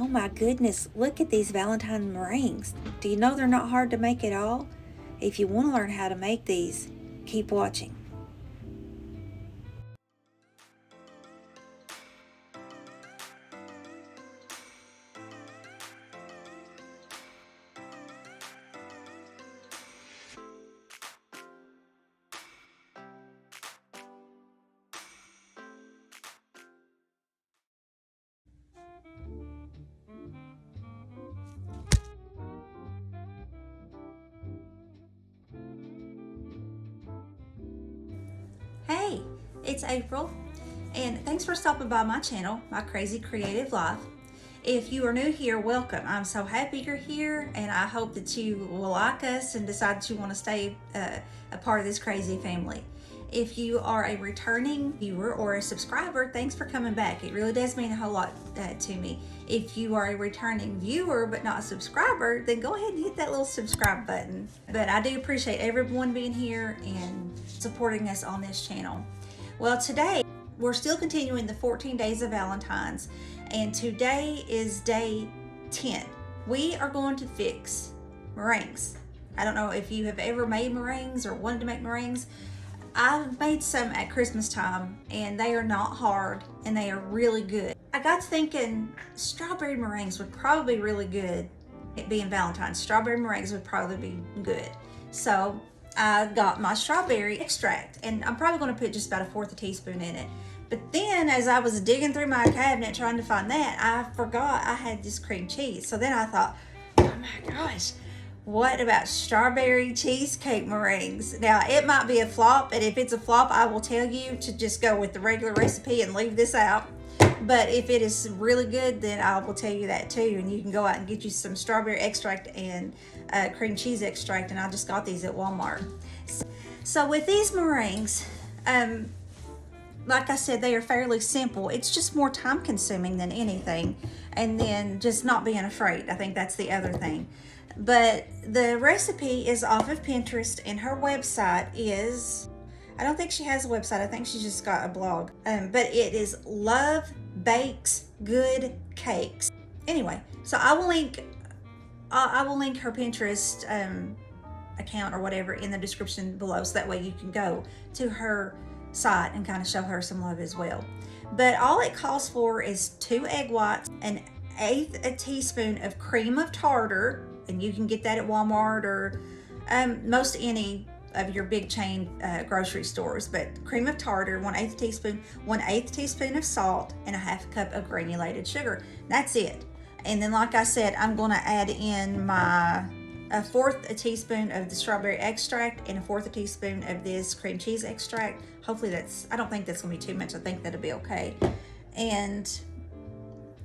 Oh my goodness, look at these Valentine meringues. Do you know they're not hard to make at all? If you want to learn how to make these, keep watching. Hey, it's April, and thanks for stopping by my channel, My Crazy Creative Life. If you are new here, welcome. I'm so happy you're here, and I hope that you will like us and decide that you want to stay a part of this crazy family. If you are a returning viewer or a subscriber, thanks for coming back. It really does mean a whole lot to me. If you are a returning viewer but not a subscriber, then go ahead and hit that little subscribe button. But I do appreciate everyone being here and supporting us on this channel. Well, today we're still continuing the 14 Days of Valentines, and today is day 10. We are going to fix meringues. I don't know if you have ever made meringues or wanted to make meringues. I've made some at Christmas time, and they are not hard, and they are really good. I got to thinking strawberry meringues would probably be really good. It being Valentine's, strawberry meringues would probably be good. So I got my strawberry extract, and I'm probably going to put just about 1/4 teaspoon in it. But then as I was digging through my cabinet trying to find that, I forgot I had this cream cheese. So then I thought, oh my gosh, what about strawberry cheesecake meringues? Now, it might be a flop, and if it's a flop, I will tell you to just go with the regular recipe and leave this out. But if it is really good, then I will tell you that too, and you can go out and get you some strawberry extract and cream cheese extract, and I just got these at Walmart. So with these meringues, like I said, they are fairly simple. It's just more time consuming than anything, and then just not being afraid. I think that's the other thing. But the recipe is off of Pinterest, and her website is, I don't think she has a website. I think she's just got a blog. But it is Love Bakes Good Cakes. Anyway, so I will link her Pinterest account or whatever in the description below, so that way you can go to her site and kind of show her some love as well. But all it calls for is 2 egg whites, an 1/8 teaspoon of cream of tartar, and you can get that at Walmart or most any of your big chain grocery stores. But cream of tartar, 1/8 teaspoon, 1/8 teaspoon of salt, and 1/2 cup of granulated sugar. That's it. And then, like I said, I'm going to add in my 1/4 teaspoon of the strawberry extract and 1/4 teaspoon of this cream cheese extract. Hopefully I don't think that's going to be too much. I think that'll be okay. And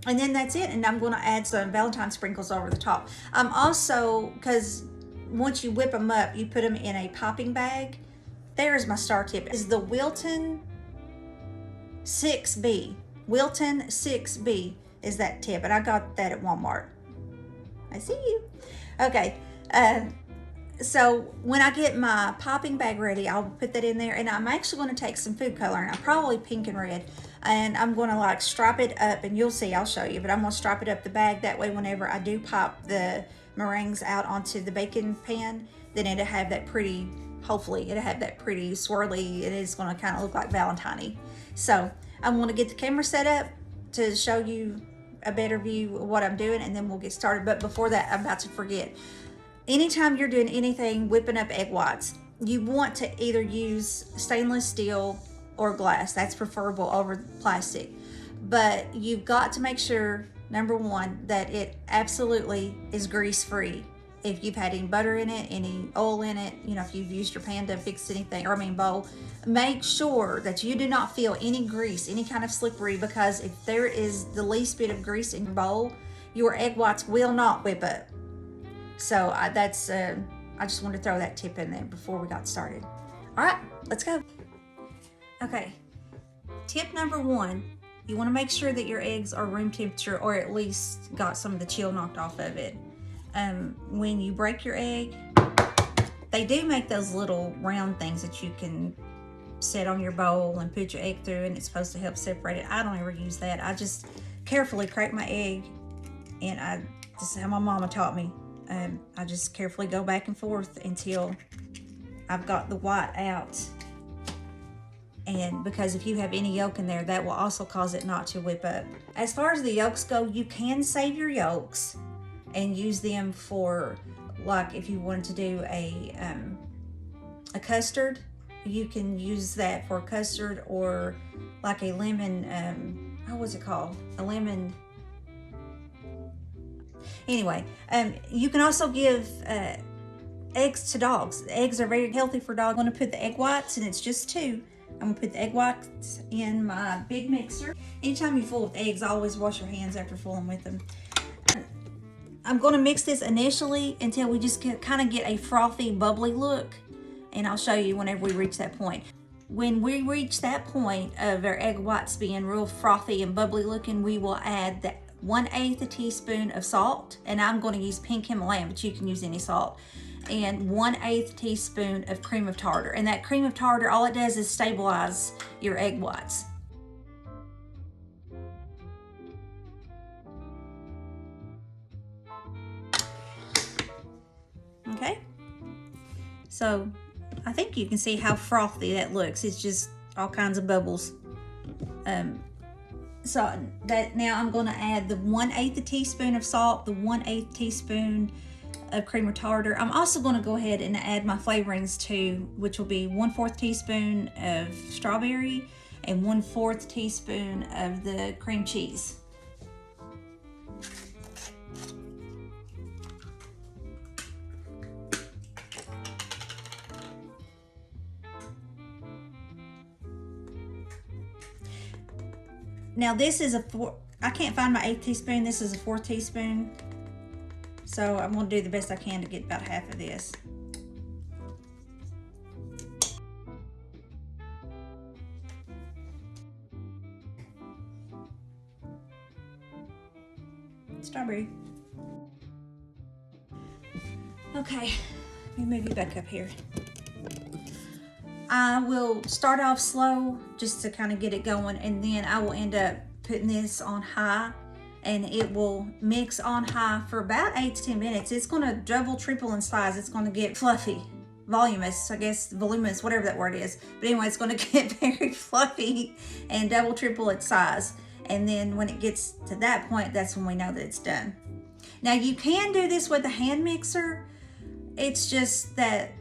then that's it. And I'm going to add some Valentine sprinkles over the top. Also, because once you whip them up, you put them in a popping bag. There's my star tip. Is the Wilton 6B. Wilton 6B is that tip. And I got that at Walmart. I see you. Okay. So when I get my popping bag ready, I'll put that in there, and I'm actually going to take some food coloring. I'm probably pink and red, and I'm going to like stripe it up, and you'll see, I'll show you, but I'm going to stripe it up the bag. That way whenever I do pop the meringues out onto the baking pan, then it'll have that pretty, hopefully it'll have that pretty swirly, it is going to kind of look like Valentine-y. So I'm going to get the camera set up to show you a better view of what I'm doing, and then we'll get started. But before that, I'm about to forget. Anytime you're doing anything whipping up egg whites, you want to either use stainless steel or glass. That's preferable over plastic. But you've got to make sure, number one, that it absolutely is grease free. If you've had any butter in it, any oil in it, you know, if you've used your pan to fix anything, or bowl, make sure that you do not feel any grease, any kind of slippery, because if there is the least bit of grease in your bowl, your egg whites will not whip up. So I just wanted to throw that tip in there before we got started. All right, let's go. Okay, tip number 1, you want to make sure that your eggs are room temperature, or at least got some of the chill knocked off of it. When you break your egg, they do make those little round things that you can set on your bowl and put your egg through, and it's supposed to help separate it. I don't ever use that. I just carefully crack my egg And this is how my mama taught me. I just carefully go back and forth until I've got the white out. And because if you have any yolk in there, that will also cause it not to whip up. As far as the yolks go, you can save your yolks and use them for, like, if you wanted to do a custard, you can use that for a custard, or like a lemon, what's it called? A lemon. Anyway, you can also give eggs to dogs. Eggs are very healthy for dogs. I'm gonna put the egg whites, and it's just 2. I'm gonna put the egg whites in my big mixer. Anytime you fool with eggs, always wash your hands after fooling with them. I'm gonna mix this initially until we just kind of get a frothy, bubbly look, and I'll show you whenever we reach that point. When we reach that point of our egg whites being real frothy and bubbly looking, we will add the 1/8 teaspoon of salt, and I'm gonna use pink Himalayan, but you can use any salt. And 1/8 teaspoon of cream of tartar. And that cream of tartar, all it does is stabilize your egg whites. Okay, so I think you can see how frothy that looks. It's just all kinds of bubbles. So that now I'm going to add the 1/8 teaspoon of salt, the 1/8 teaspoon of cream of tartar. I'm also going to go ahead and add my flavorings too, which will be 1/4 teaspoon of strawberry and 1/4 teaspoon of the cream cheese. Now this is I can't find my 1/8 teaspoon. This is a 4th teaspoon. So I'm gonna do the best I can to get about half of this. Strawberry. Okay, let me move you back up here. I will start off slow just to kind of get it going, and then I will end up putting this on high, and it will mix on high for about 8 to 10 minutes. It's going to double, triple in size. It's going to get fluffy, voluminous, I guess, voluminous, whatever that word is. But anyway, it's going to get very fluffy and double, triple its size. And then when it gets to that point, that's when we know that it's done. Now you can do this with a hand mixer. It's just that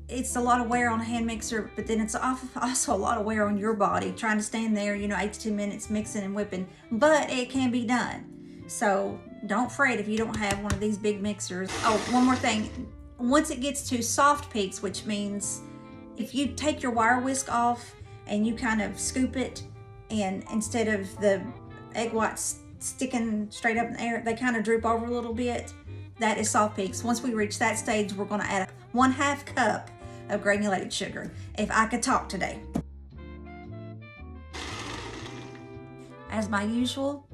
it's a lot of wear on a hand mixer, but then it's also a lot of wear on your body trying to stand there, 8 to 10 minutes mixing and whipping, but it can be done. So don't fret if you don't have one of these big mixers. Oh, one more thing. Once it gets to soft peaks, which means if you take your wire whisk off and you kind of scoop it, and instead of the egg whites sticking straight up in the air, they kind of droop over a little bit, that is soft peaks. Once we reach that stage, we're going to add 1/2 cup of granulated sugar. If I could talk today. As my usual,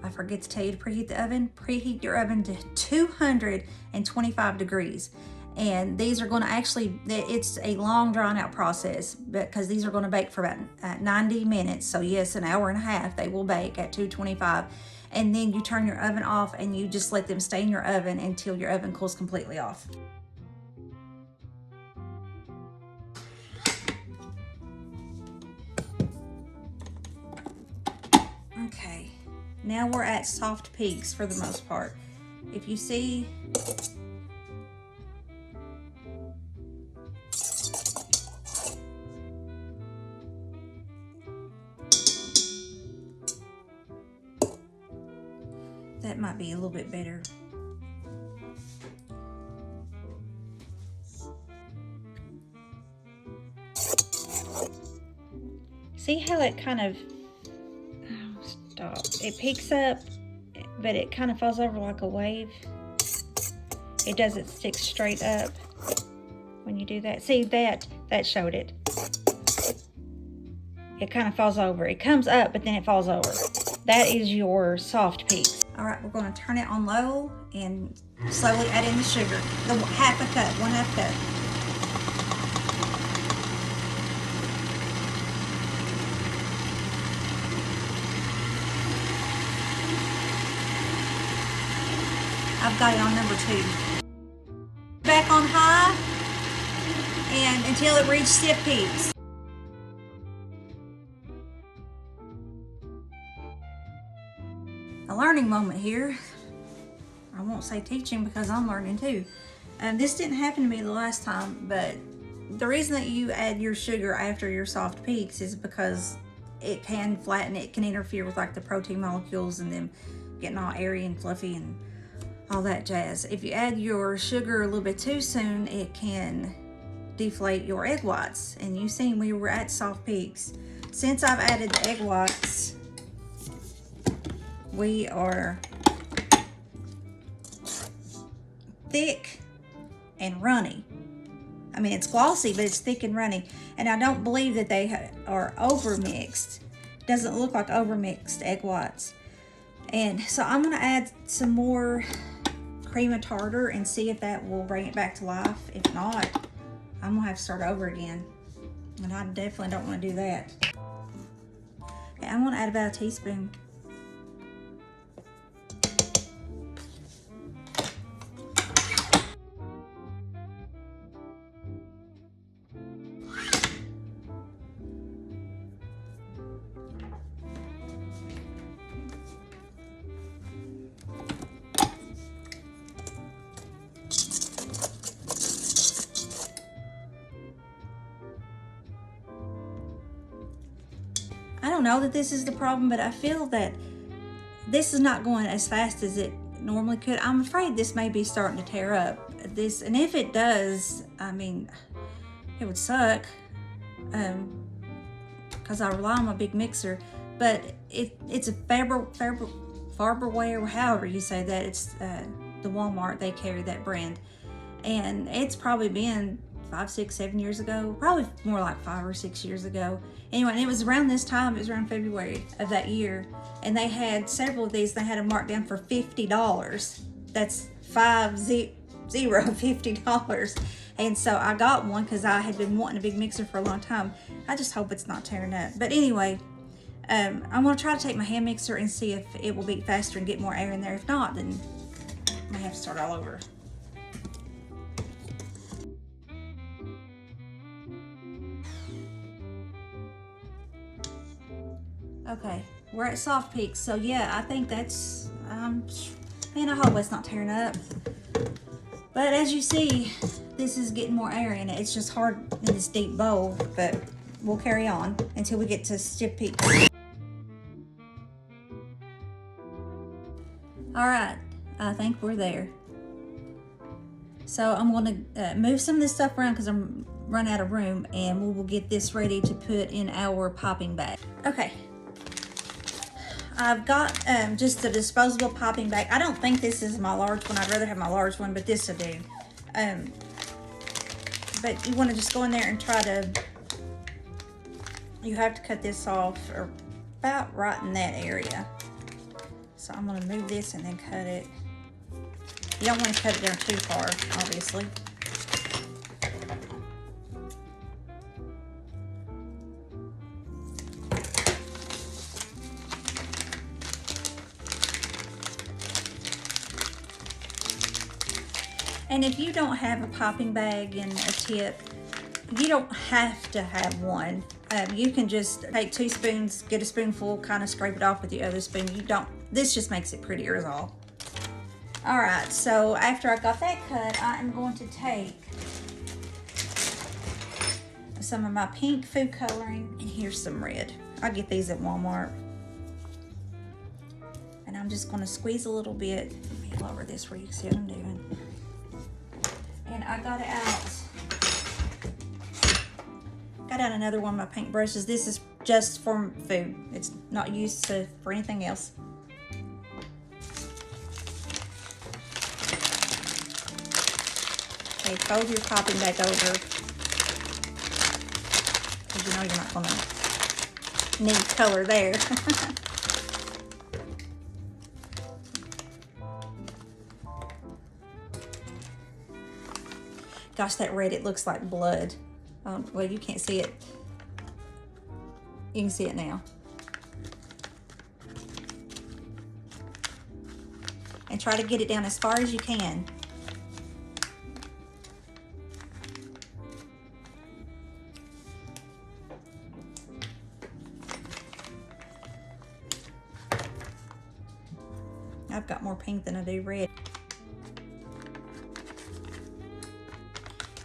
I forget to tell you to preheat the oven. Preheat your oven to 225 degrees. And these are going to actually, it's a long drawn out process because these are going to bake for about 90 minutes. So yes, an hour and a half they will bake at 225. And then you turn your oven off and you just let them stay in your oven until your oven cools completely off. Okay, now we're at soft peaks for the most part. If you see, that might be a little bit better. See how it kind of, it peaks up, but it kind of falls over like a wave. It doesn't stick straight up when you do that. See, that showed it. It kind of falls over. It comes up, but then it falls over. That is your soft peaks. All right, we're going to turn it on low and slowly add in the sugar. The 1/2 cup, 1/2 cup. I've got it on number 2. Back on high and until it reaches stiff peaks. A learning moment here. I won't say teaching because I'm learning too. This didn't happen to me the last time, but the reason that you add your sugar after your soft peaks is because it can flatten, it can interfere with like the protein molecules and them getting all airy and fluffy and all that jazz. If you add your sugar a little bit too soon, it can deflate your egg whites. And you've seen we were at soft peaks. Since I've added the egg whites, we are thick and runny. I mean, it's glossy, but it's thick and runny. And I don't believe that they are over mixed. Doesn't look like over mixed egg whites. And so I'm gonna add some more cream of tartar and see if that will bring it back to life. If not, I'm gonna have to start over again. And I definitely don't wanna do that. Okay, I'm gonna add about a teaspoon. I don't know that this is the problem, but I feel that this is not going as fast as it normally could. I'm afraid this may be starting to tear up. This, and if it does, I mean, it would suck, because I rely on my big mixer. But it's a Farberware, however you say that. It's the Walmart, they carry that brand, and it's probably been 5, 6, 7 years ago, probably more like 5 or 6 years ago. Anyway, and it was around this time, it was around February of that year, and they had several of these. They had them marked down for $50. That's $50. And so I got one because I had been wanting a big mixer for a long time. I just hope it's not tearing up. But anyway, I'm gonna try to take my hand mixer and see if it will beat faster and get more air in there. If not, then I may have to start all over. Okay, we're at soft peaks, so yeah, I think that's, man, I hope it's not tearing up. But as you see, this is getting more air in it. It's just hard in this deep bowl, but we'll carry on until we get to stiff peaks. All right, I think we're there. So I'm gonna move some of this stuff around because I'm running out of room, and we will get this ready to put in our popping bag. Okay. I've got just a disposable popping bag. I don't think this is my large one. I'd rather have my large one, but this will do. But you want to just go in there and try to, you have to cut this off or about right in that area. So I'm going to move this and then cut it. You don't want to cut it down too far, obviously. And if you don't have a popping bag and a tip, you don't have to have one. You can just take 2 spoons, get a spoonful, kind of scrape it off with the other spoon. This just makes it prettier is all. All right, so after I got that cut, I am going to take some of my pink food coloring, and here's some red. I get these at Walmart. And I'm just gonna squeeze a little bit. Let me lower this where you can see what I'm doing. And I got out another one of my paint brushes. This is just for food. It's not used for anything else. Okay, fold your popping back over, because you know you're not gonna need color there. Gosh, that red, it looks like blood. Well, you can't see it. You can see it now. and try to get it down as far as you can. I've got more pink than I do red.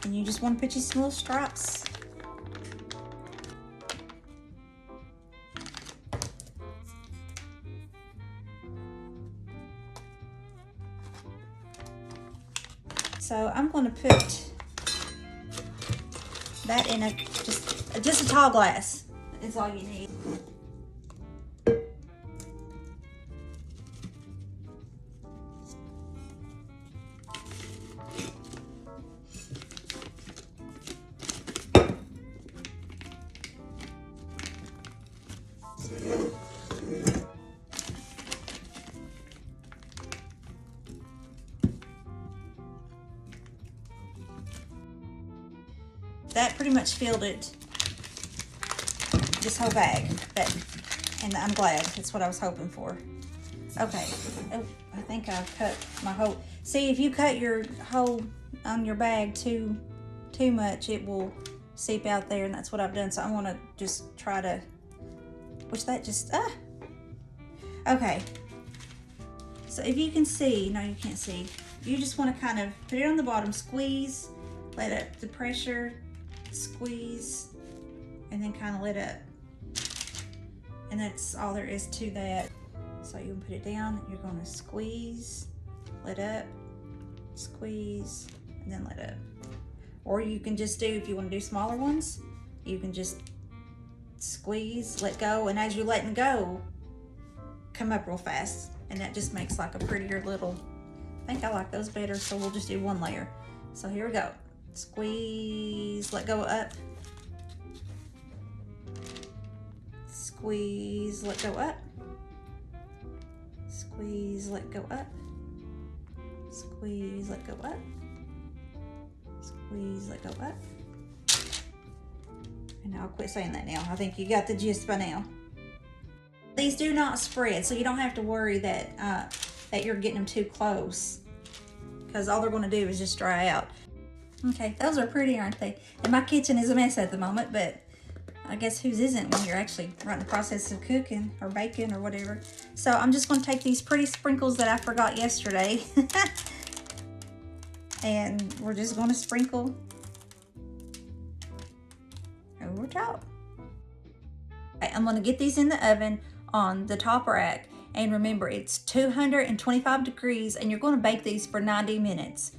And you just want to put you some little stripes. So I'm going to put that in just a tall glass. Is all you need. That pretty much filled it, this whole bag, and I'm glad. That's what I was hoping for. Okay, oh, I think I cut my whole, see, if you cut your hole on your bag too much, it will seep out there, and that's what I've done. So I want to just try to, which that just, okay. So if you can see, no you can't see, you just want to kind of put it on the bottom, squeeze, let it, the pressure, squeeze, and then kind of let up. And that's all there is to that. So you can put it down, you're going to squeeze, let up, squeeze, and then let up. Or you can just do, if you want to do smaller ones, you can just squeeze, let go, and as you're letting go, come up real fast. And that just makes like a prettier little, I think I like those better, so we'll just do one layer. So here we go. Squeeze, let go up. Squeeze, let go up. Squeeze, let go up. Squeeze, let go up. Squeeze, let go up. And I'll quit saying that now. I think you got the gist by now. These do not spread, so you don't have to worry that that you're getting them too close, because all they're going to do is just dry out. Okay, those are pretty, aren't they? And my kitchen is a mess at the moment, but I guess whose isn't when you're actually right in the process of cooking or baking or whatever. So I'm just going to take these pretty sprinkles that I forgot yesterday and we're just going to sprinkle over top. Okay, I'm going to get these in the oven on the top rack, and remember it's 225 degrees, and you're going to bake these for 90 minutes.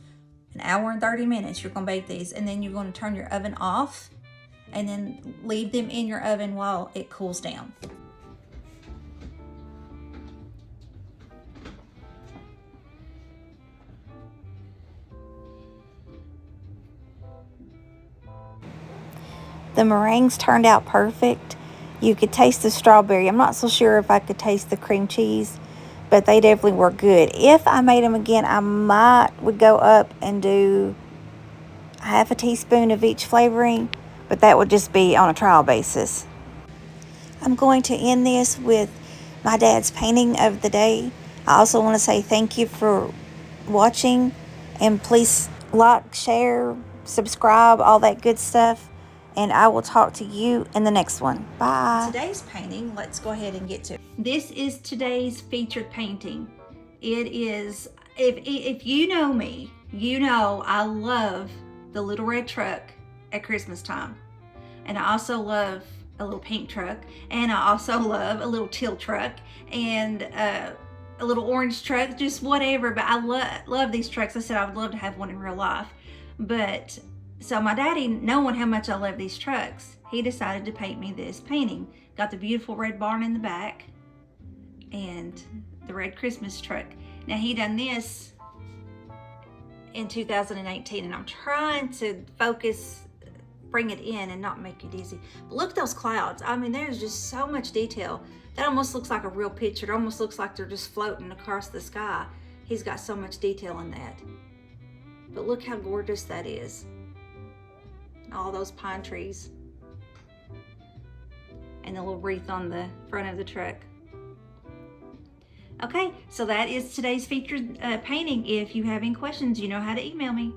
An hour and 30 minutes you're going to bake these, and then you're going to turn your oven off and then leave them in your oven while it cools down. The meringues turned out perfect. You could taste the strawberry. I'm not so sure if I could taste the cream cheese, but they definitely were good. If I made them again, I would go up and do half a teaspoon of each flavoring, but that would just be on a trial basis. I'm going to end this with my dad's painting of the day. I also want to say thank you for watching, and please like, share, subscribe, all that good stuff. And I will talk to you in the next one. Bye. Today's painting, let's go ahead and get to it. This is today's featured painting. It is, if you know me, you know I love the little red truck at Christmas time. And I also love a little pink truck. And I also love a little teal truck. And a little orange truck, just whatever. But I love these trucks. I said I would love to have one in real life. But so my daddy, knowing how much I love these trucks, he decided to paint me this painting. Got the beautiful red barn in the back and the red Christmas truck. Now he done this in 2018, and I'm trying to focus, bring it in and not make you dizzy. But look at those clouds. I mean, there's just so much detail. That almost looks like a real picture. It almost looks like they're just floating across the sky. He's got so much detail in that. But look how gorgeous that is. All those pine trees and the little wreath on the front of the truck. Okay, so that is today's featured painting. If you have any questions, you know how to email me.